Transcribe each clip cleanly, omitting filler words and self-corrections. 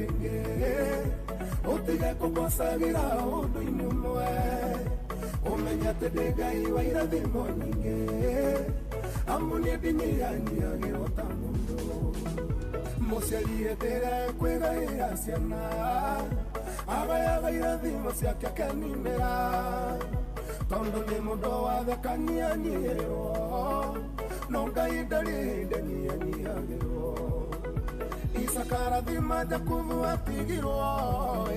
kenge utige kugosagira undu inumwe umenya tedegai wa irathimo nyingi amuni dinyani agirota mundu muciari etere kwigaira ciana agaya irathimo ciake akanimera tondo ni mundu wathekania niero no ngai ndari ndani agirwo isakara thima jakuvu atigirwo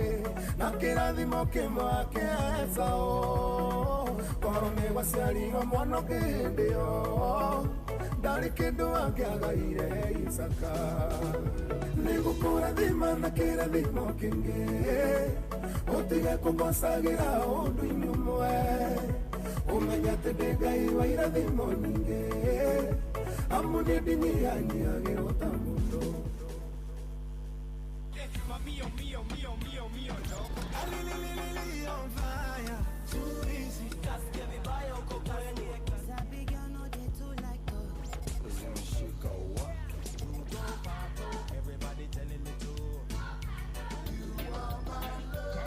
na kirathimo kimwe kesao korone waciarirwo mwana kindio ndari kindu angiagaire Isaka nigukura thima na kirathimo kingi utige kugosagira undu inumwe umenya tedegai wa irathimo nyingi amuni dinyani agirota mundu Mio, no. On fire, too easy. Just give me by your cocaine. Sabi girl no dey too like us. Let me shake a walk. Everybody telling me to. You are my love.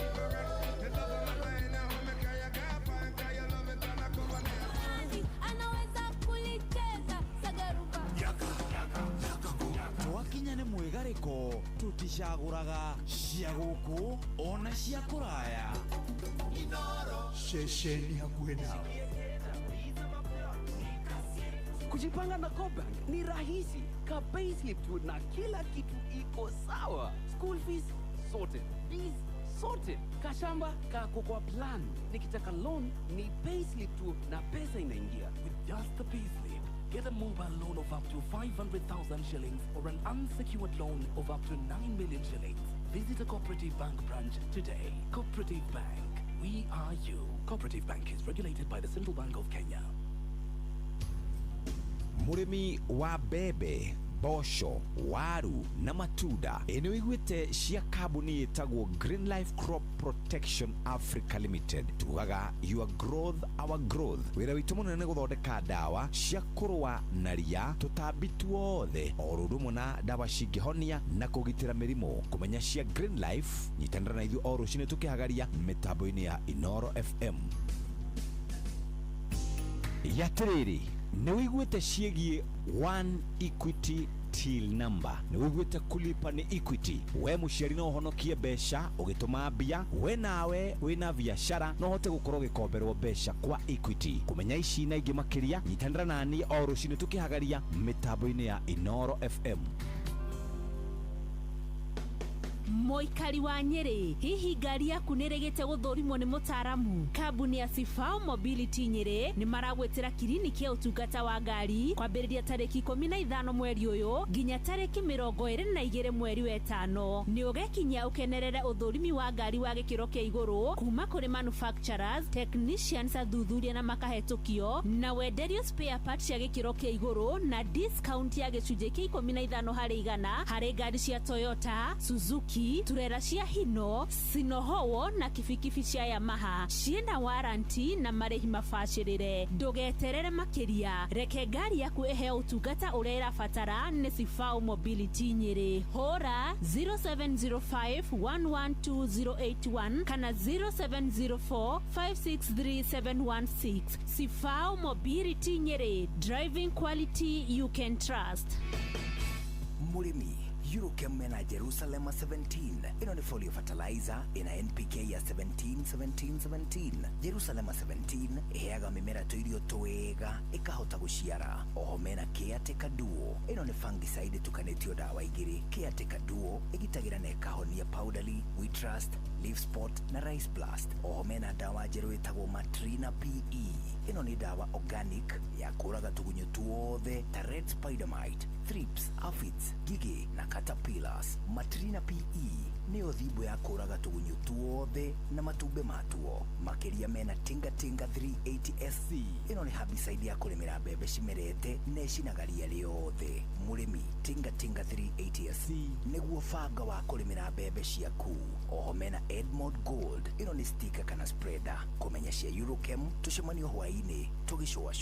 The love of my life now, make I got fine, cause you love it and I come on it. Anaweza kulicheza sagaruba. Twakinya nĩ mwĩgarĩko tuticagũraga cia gũkũ ona cia kũraya Shesheni hakuhe nao. Kujipanga na Cobank ni rahisi. Ka payslip tu na kila kitu iko sawa. School fees sorted. Fees sorted. Kashamba kako kwa plan. Nikitaka loan ni payslip tu na pesa inaingia. With just the payslip, get a mobile loan of up to 500,000 shillings or an unsecured loan of up to 9 million shillings. Visit a Cooperative Bank branch today. Cooperative Bank. We are you. Cooperative Bank is regulated by the Central Bank of Kenya. mũrĩmi wa mbembe mboco waru na matunda eno igwete cia kambuni yetagwo Green Life Crop Protection Africa Limited tugaga your growth our growth wira witu munene guthondeka dawa cia kurwa na ria tutambi tuothe orudumwe na dawa cingihonia na kugitira mirimo kumenya cia Green Life nyitandara na ithu oro cine tukihagaria mitambo-ini ya Inoro FM yatiriri ni wiguite ciegie One Equity till number ni wiguite kulipa ni Equity we muciari no honokie besha ugituma mbia we nawe wina biashara no hote gukorwo gikomberwo besha kwa Equity kumenya ici na ingi makiria nyitandara nani oro cine tukihagaria mitambo-ini ya Inoro FM Moikari wa Nyeri, hihi ngari yaku nĩrĩgĩte gũthũrimwo nĩ mũtaramu? Kambuni ya Sifao Mobility Nyeri nĩ maragwetera kiriniki ya ũtungata wa ngari kwambĩrĩria tarĩki 15 mweri ũyũ nginya tarĩki 22 mweri wa 5. Nĩ ũgekinya ũkenerere ũthũrimi wa ngari wa gĩkĩro kĩa igũrũ kuma kũrĩ manufacturers, technicians athuthuria na makahetũkio na wenderio spare parts cia gĩkĩro kĩa igũrũ na discount ya gĩcunjĩ kĩa 15 harĩ 100 harĩ ngari cia Toyota, Suzuki, turera cia Hino, Sinohowo na kibikibi cia Yamaha ciena warranty na marĩhi mabacĩrĩre. Ndũgeterere makĩria, reke ngari yaku ĩheo ũtungata ũrĩa ĩrabatara nĩ Sifao Mobility Nyeri. Hora 0705112081 kana 0704563716. Sifao Mobility Nyeri, driving quality you can trust. Murimi Eurochem mena Jerusalem 17 ino ni folio fertilizer ina NPK ya 17 Jerusalem 17 iheaga mimera tuirio twega ikahota guciara oho mena Caretaker Duo ino ni fungicide tukanetio dawa igiri Caretaker Duo igitagira na ikahonia powderly wheat rust leaf spot na rice blast oho mena dawa jeru itagwo Matrina PE ino ni dawa organic ya kuraga tugunyo tuothe ta red spider mite thrips aphids gigi na caterpillars. Matrina PE ni othibu ya kuraga tugunyo tuothe na matumbe matuo makiria mena tinga 380 SC ino ni herbicide ya kulimira mbembe cimerete necinagaria riothe. Murimi tinga 380 SC niguo banga wa kulimira mbembe ciaku. Oho mena Edmond Gold ino ni sticker kana spreader. Kumenya cia Eurochem tucemanio hwaini tugicua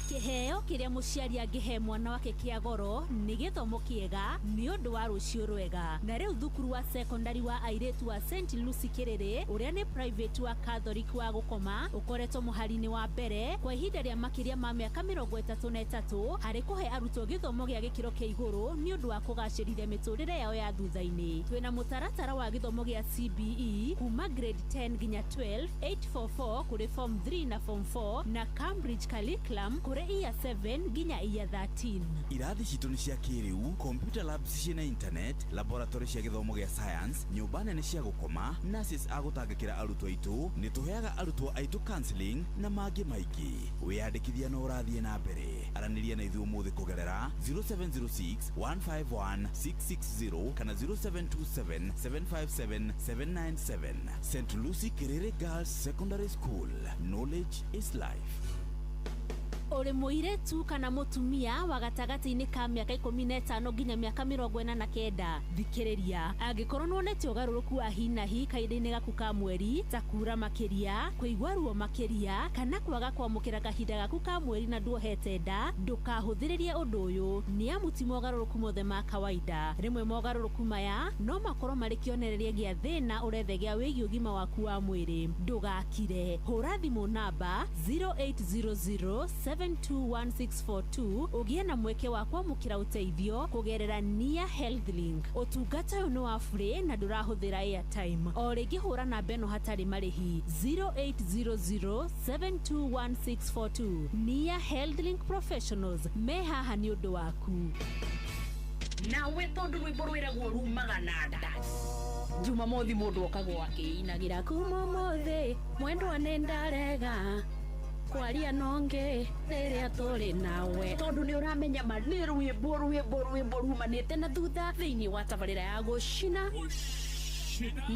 Kiheo kiria muciari angihe mwana wake kia goro ni githomo kiega ni undu wa rucio rwega. Na riu thukuru wa secondary wa airetu wa St Lucy Kiriri uria ni private wa Catholic wa gukoma ukoretwo muhari-ini wa mbere kwa ihinda ria makiria ma miaka 33 hari kuhe arutwo githomo gia gikiro kia iguru ni undu wa kugacirithia miturire yao ya thutha-ini. Twina mutaratara wa githomo gia CBE kuma grade 10 nginya 12 844 kuri form 3 na form 4 na Cambridge curriculum kuri year 7 nginya year 13. Irathi citu ni cia kiriu, computer labs ciina internet, laboratory cia githomo gia science, nyumba nene cia gukoma, nurses agutangikira arutwo aitu, ni tuheaga arutwo aitu counseling na mangi maingi. Wiyandikithia no urathie na mbere. Araniria na ithu umuthi kugerera 0706 151 660 kana 0727 757 797. St Lucy Kiriri Girls Secondary School. Knowledge is life. Uri muiretu kana mutumia wa gatagati-ini ka miaka 15 nginya miaka 49 thikiriria angikorwo nonete ugaruruku wa hi na hi kaida-ini gaku ka mweri ta kura makiria kuigwa ruo makiria kana kwaga kwamukira kahinda gaku ka mweri na nduohete nda ndukahuthiririe undu uyu ni amuti mogaruruku mothe ma kawaida. Rimwe mogaruruku maya no makorwo mari kionereria gia thina urethegia wigi ugima waku wa mwiri. Ndugakire hura thimu namba 0800 721642 ugie na mweke wa kwamukira uteithio kugerera Nia Health Link. Utungata uyu ni wa free na ndurahuthira airtime. O ringi hura namba eno hatari marihi 0800 721642. Nia Health Link Professionals me haha ni undu waku. Nawe tondu rwimbo rwiragwo rumaga nada Jumamothi mundu okagwo akiinagira kumomothi mwendwa nendarega kwaria nonge riria turi nawe tondu ni uramenya ma ni rwimbo rumanite na thutha thiini wa tabarira ya gucina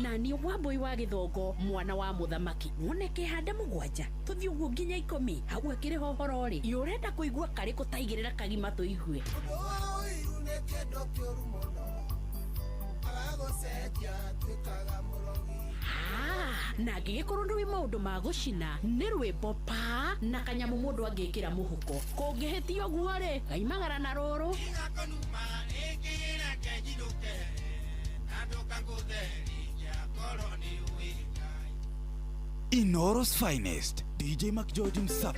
na ni Wambui wa Githongo mwana wa muthamaki woneke handa mugwanja tuthi uguo nginya 10 hau akiri hohoro ri yurenda kuigua kari kutaigirira kagima tuigue na ngigikorwo ndui maundu ma gucina ni rwimbo pa na kanyamu mundu angikira muhuko kungihitio guo ri gaimagara na ruru Inoro's finest, DJ McGeorge himself.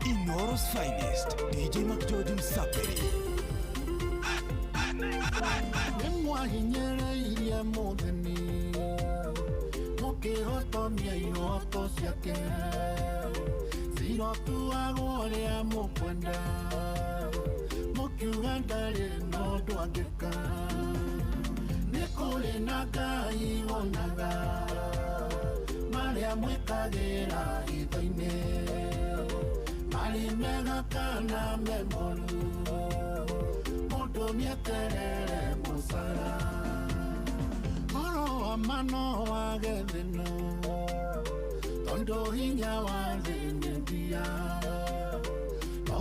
Inoro's finest, DJ McGeorge himself. Nimwahinyere iria mutheni mukihotomia ihoto ciake cirotuagwo ria mukwenda mukiuga ndari no ndwangika ni kuri na Ngai wonaga maria mwikagira itho-ini mari mega kana memoru mundu mieterere musara oro amano wage thino tondo hinya wa zindia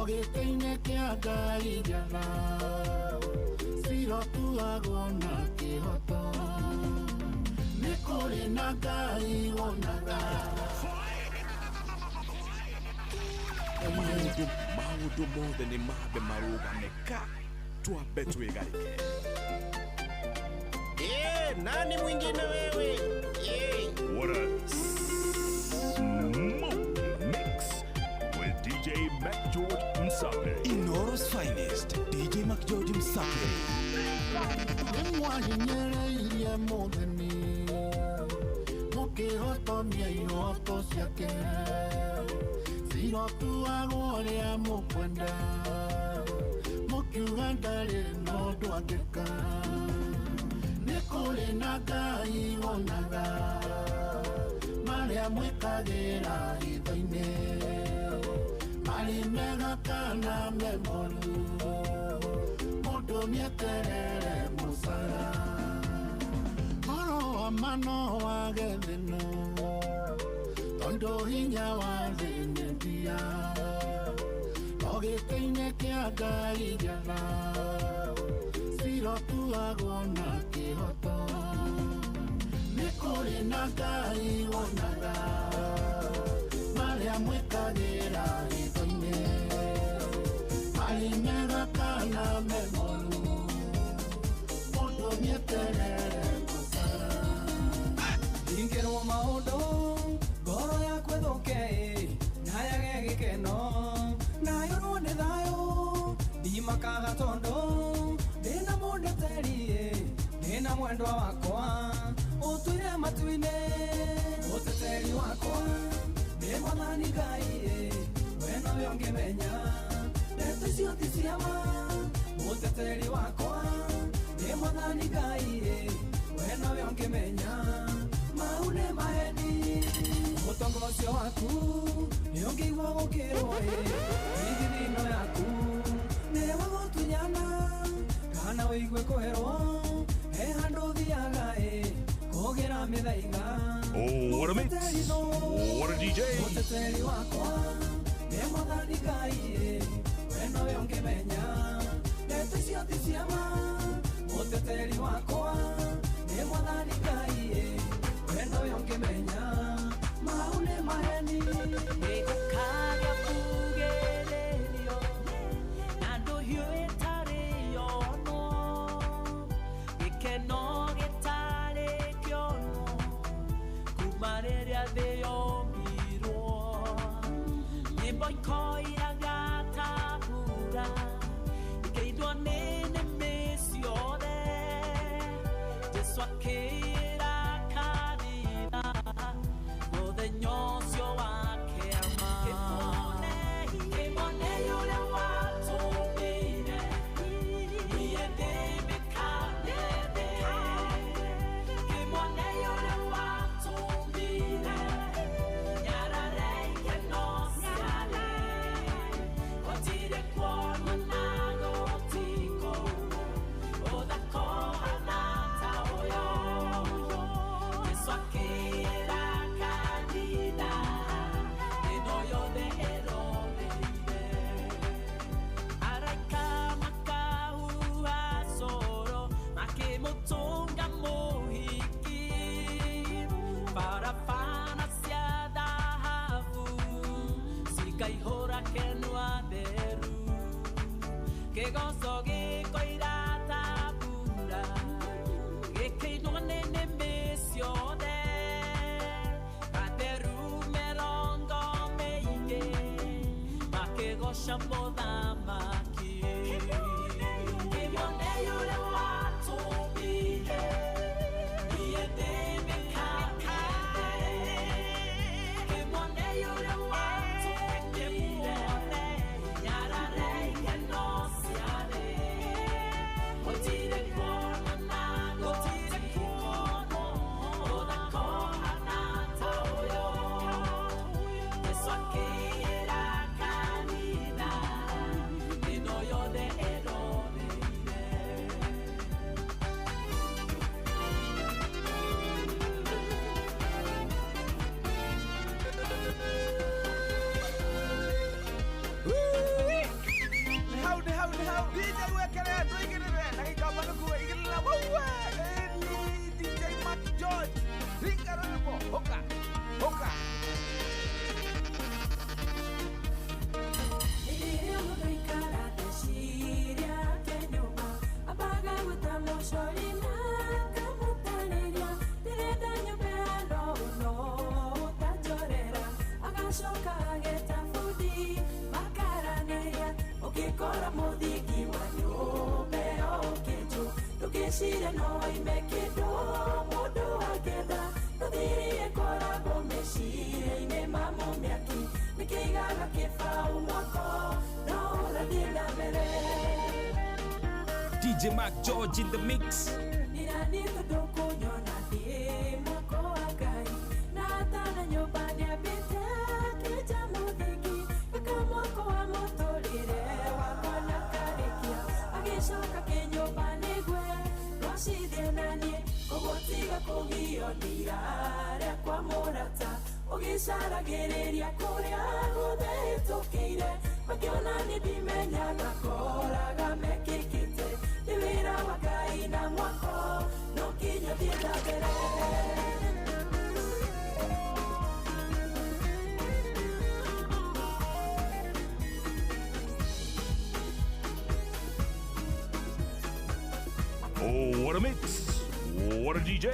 ogiteine kia Ngai jana sirotuagwo na kihoto ni kuri na Ngai wonaga Maudu mothe ni mabe marugamika tuambe tuigarike. Nani mwingine wewe? What a smoke mix with DJ McGeorge Msape. Inoro's finest, DJ McGeorge Msape. Nimwahinyere iria mutheni mukihotomia ihoto ciake cirotuagwo ria mukwenda mukiuga ndari no ndwangika ni kuri na Ngai wonaga maria mwikagira itho-ini mari mega kana memoru mundu mieterere musara oro amano wage thino tondo hinya wa zindia ogiteine kia Ngai jana iro tuagwo na kĩhoto nĩ kũrĩ na Ngai wonaga marĩa mwĩkagĩra hitho-inĩ marĩ mega kana me moru mũndũ nĩeterere gũcara ingĩrwo maũndũ ngoro yakwa ĩthũke na yage gĩkeno nayorwo nĩ thayũ ndimakaga tondũ ndĩna mũndeteri ndĩna mwendwa wakwa ũtuire matu-inĩ mũteteri wakwa nĩ mwathani Ngai we nowe ũngĩmenya ndeto icio ti cia ma mũteteri wakwa nĩ mwathani Ngai we nowe ũngĩmenya mau nĩ maheni mũtongo ũcio waku nĩ ũngĩigua gũkĩrwo thithino yaku nĩ wagũtunyana kana wĩigue kũherwo he handũ thiaga kũgĩra mĩthaiga Oh, what a mix! What a DJ! mũteteri wakwa nĩ mwathani Ngai we nowe ũngĩmenya ndeto icio ti cia ma mũteteri wakwa nĩ mwathani Ngai we nowe ũngĩmenya mau nĩ maheni gĩgũkaga kũgererio na ndũhiũ ĩtarĩ yono gĩkeno gĩtarĩ kĩono kuma rĩrĩa thĩ yombirwo nyĩmbo ikoiraga ta mbura ikeindwo nĩ nĩmĩ ciothe Jesũ akĩĩra kanitha mũthenya ũcio wa kĩama kĩmone ũrĩa watũmire niĩ ndĩmĩkane thĩ kĩmone ũrĩa watũmire nyarare ikeno ciale gũtirĩ kuonana gũtiko ũthakohana ta ũyũ Jesũ akĩĩra kanitha ĩno yothe ĩroreire araika makahuha coro makĩmũtũnga mũhiki barabara cia thahabu cikaihũra kenua theru kĩgoco gĩkoira ta mbura gĩkĩinwo nĩ nĩmĩ ciothe atheru mĩrongo mĩingĩ makĩgoca mũthamaki kĩmone ũrĩa watũmire niĩ ndĩmĩkane kĩmone ũrĩa watũmire nyarare ikeno ciarĩ gũtirĩ kuonana gũtikũ ũthakohana ta ũyũ Jesũ akĩĩra kanitha ĩno yothe ĩroreire DJ wekelea tuigirire na gikamba nukuwe igirira wawe ni DJ Mac George ringaro yuko hoka hoka Ukikora muthiki wa nyumba okĩnjũ ndũgĩcire no ime kĩndũ mũndũ angĩenda ndũthirie koragwo meciria-inĩ ma mũmĩaki nĩkĩigaga kĩbaũ mwako no ũrathiĩ na mbere DJ Mac George in the mix. nĩrani tondũ kũnyona ndĩ mwako wa Ngai na atana nyũmba nĩambĩte kĩnja mũthiki aka mwako wa mũtũrĩre wakwa na karĩkia agĩcoka kĩnyũmba nĩgwe rwacithie naniĩ ũguo tiga kũgio ndirarĩa kwa mũrata ũgĩcaragĩrĩria kũrĩa guothe hĩtũkĩire makĩona nĩ ndimenyaga koraga mekĩkĩte nĩ wĩra wa Ngai mix. What a DJ!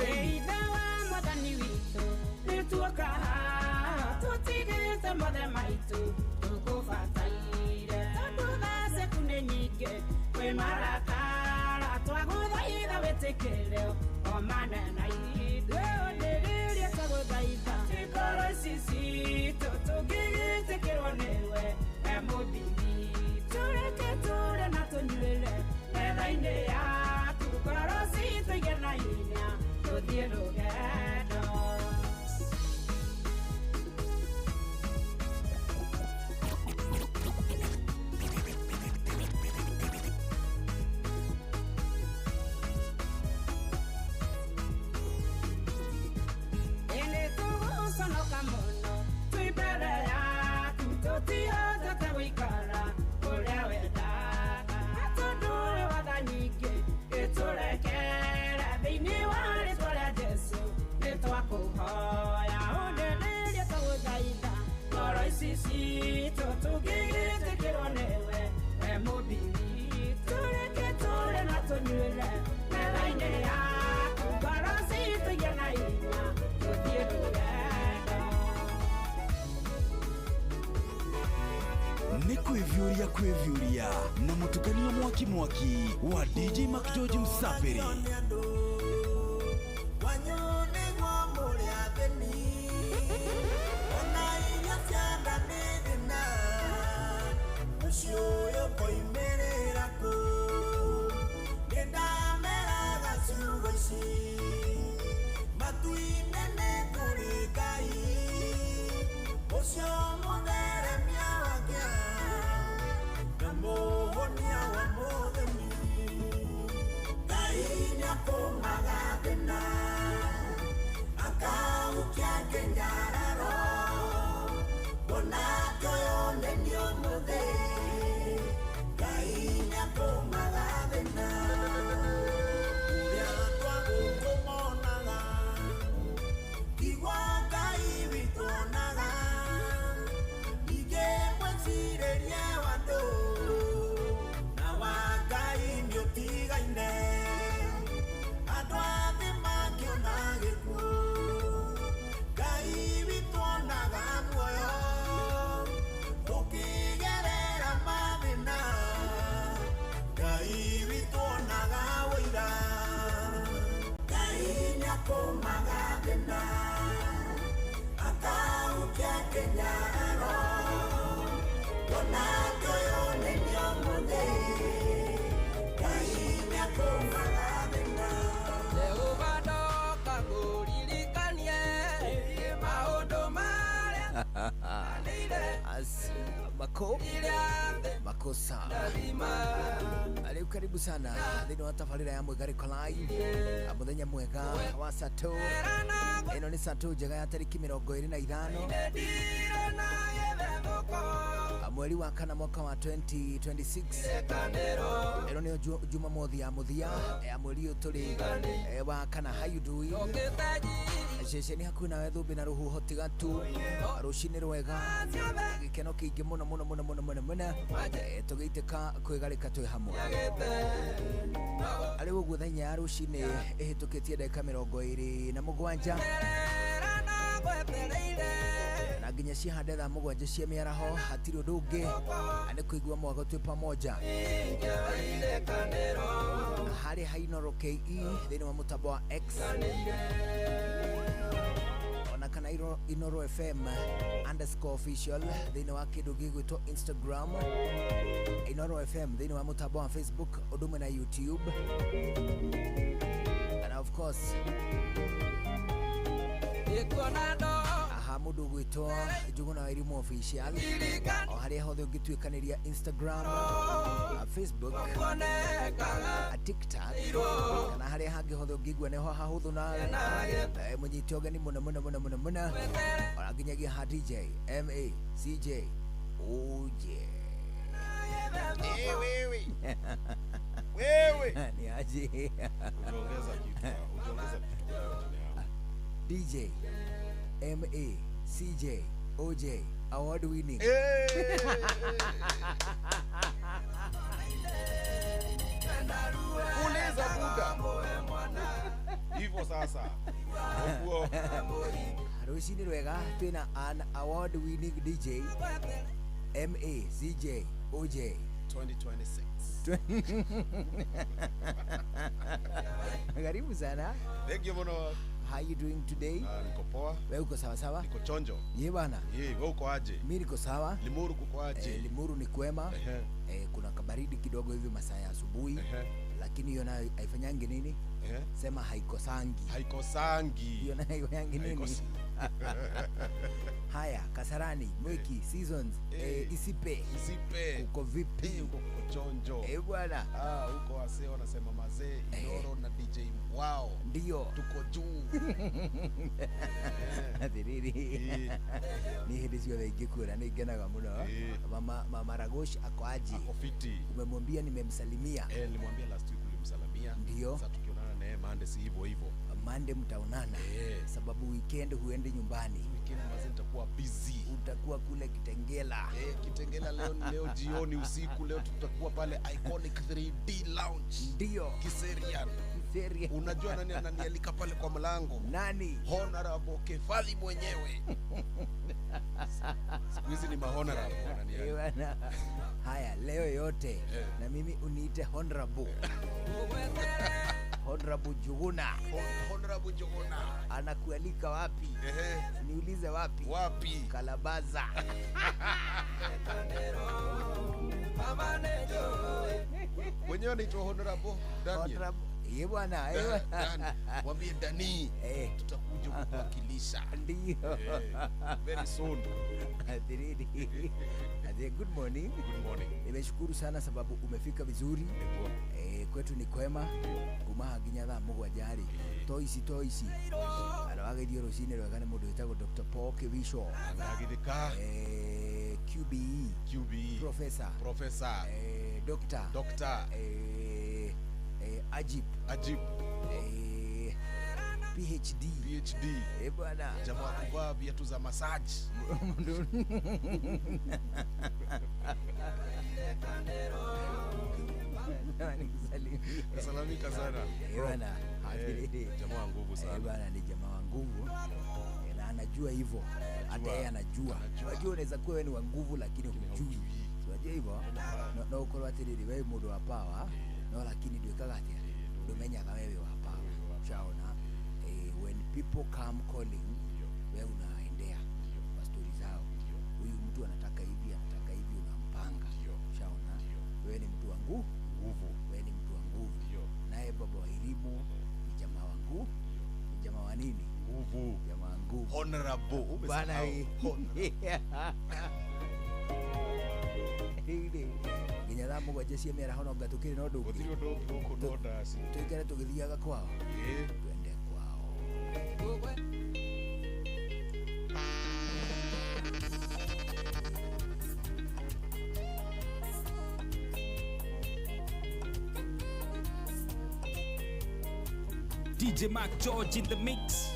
Kwevyuria na mutukanio mwaki wa DJ Mac George Msaperi. Makosa Aliu karibu sana Thino wa tafarira ya Mwigariko Live Muthenya mwega wa Sato Ino ni Sato njega ya tariki 25 mweri wa kana mwaka wa 2026 Ino ni Jumamothi ya muthia ya mweri uturi wa kana. How you doing? Shesheni hakuna wethumbi na ruhuho tigatu rucini rwega gikeno kingi muno tugiiteka kwigarika twi hamwe ari uguo thenya ya rucini ihitukitie ndagika 27 na nginya cihande thaa 7 cia miaraho hatiri undu ungi ani kuigua mwago twi pamoja hari hainoro KE thini wa mutambo wa X ona kana Inoro FM _official thini wa kindu gigwitwo Instagram, Inoro FM thini wa mutambo wa Facebook udumwe na YouTube, and of course mundu gwitwa Njuguna wa Irimu official o haria hothe ungitwikaniria Instagram, Facebook, TikTok kana haria hangi hothe ungigua neho hahuthu na munyiti ogeni muno ona nginyagia ha DJ MA CJ OJ wewe ni aje unaongeza kitu DJ MA CJ OJ award winning Uliza buda Hivyo sasa. Oguo. Rucini rwega twina an award winning DJ MA CJ OJ 2026. Karibu sana. Thank you muno. How you doing today? Niko poa. Wewe uko sawa sawa? Niko chonjo. Ye bana. Wewe uko aje? Mimi niko sawa. Limuru kuko aje? Limuru ni kwema. Kuna kabaridi kidogo hivi masaa ya asubuhi. Lakini hiyo nayo haifanyangi nini? Sema haikosangi. Hiyo nayo haifanyangi nini? Haya, Kasarani, Mwiki, Seasons, Isipe. Uko vipi? Uko chonjo. Bwana. Uko wasee wanasema mazee, Inoro na DJ wao. Ndio. Tuko juu. Atiriri. Ni hindi ciothe ingĩkuĩra nĩ ngenaga mũno. Mama Ragosh ako aje? Ako fiti. Umemwambia nimemsalimia? Nilimwambia last week ulimsalimia. Ndio. Sasa tukionana naye Monday si hivyo. Monday mtaonana. Sababu weekend huendi nyumbani. Weekend mazee nitakuwa busy. Utakuwa kule Kitengela. Kitengela leo jioni usiku leo tutakuwa pale Iconic 3D Lounge. Ndio. Kiserian. Unajua nani ananialika pale kwa mlango? Nani? Honorable Kefali mwenyewe. Siku hizi ni mahonorable wananialika. Haya, leo yote na mimi uniite honorable. Honorable Juguna. Honorable Juguna. Anakualika wapi? Niulize wapi? Wapi? Kalabaza. Mwenyewe anaitwa Honorable Daniel. Ye bwana, mwambie Dani tutakuja kuwakilisha. Ndio. Very soon. Good morning. Good morning. Nimeshukuru sana sababu umefika vizuri. Kwetu ni kwema. Kumaha nginya thaa mũgwanja toici. Arawagerio rucini rwega nĩ mũndũ wĩtagwo Dr. Paul Kivisho. Ndagithika. QBE. Professor. Doctor. Ajib. PhD. Bwana. Jamaa kuvaa viatu za massage. Salamika sana. Bwana. Jamaa wa nguvu sana. Bwana ni jamaa wa nguvu. Na anajua hivyo. Hata yeye anajua. Unajua unaweza kuwa wewe ni wa nguvu lakini hujui. Unajua hivyo? Na uko atiriri wewe mundu wa power. No lakini ndwikaga atia ndumenyaga wewe wa power. Shaona when people come calling wewe unaendea kwa story zao. Huyu mtu anataka hivi unampanga. Shaona wewe ni mtu wa nguvu. Wewe ni mtu wa nguvu. Naye baba wa elimu ni jamaa wangu. Ni jamaa wa nini? Nguvu. Jamaa wa nguvu. Honorable. Bana nginya thaa mũgwanja cia mĩaraho no anga tũkĩrĩ na ũndũ ũngĩ tũikare tũgĩthiaga kwao twende kwao. DJ Mac George in the mix.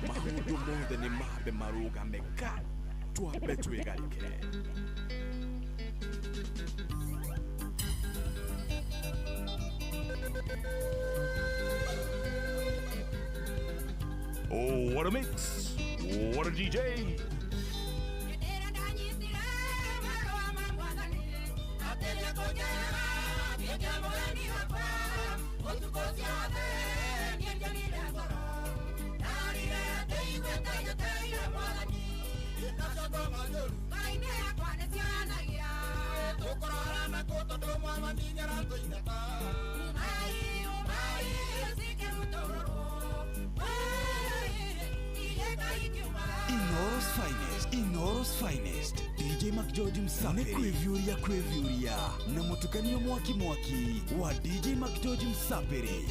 Maundu mothe nĩ mambe marũgame ka twambe twĩgarike. Oh, what a mix! What a DJ! Inoros finest DJ McGeorge Msaperi kwevyuria na mutukanio mwaki wa DJ McGeorge Msaperi.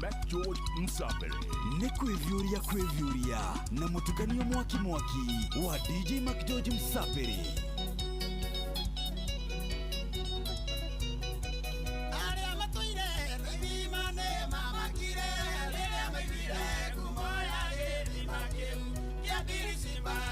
McGeorge Msaperi. Ni kwevyuria na mutukanio mwaki wa DJ McGeorge Msaperi. Simba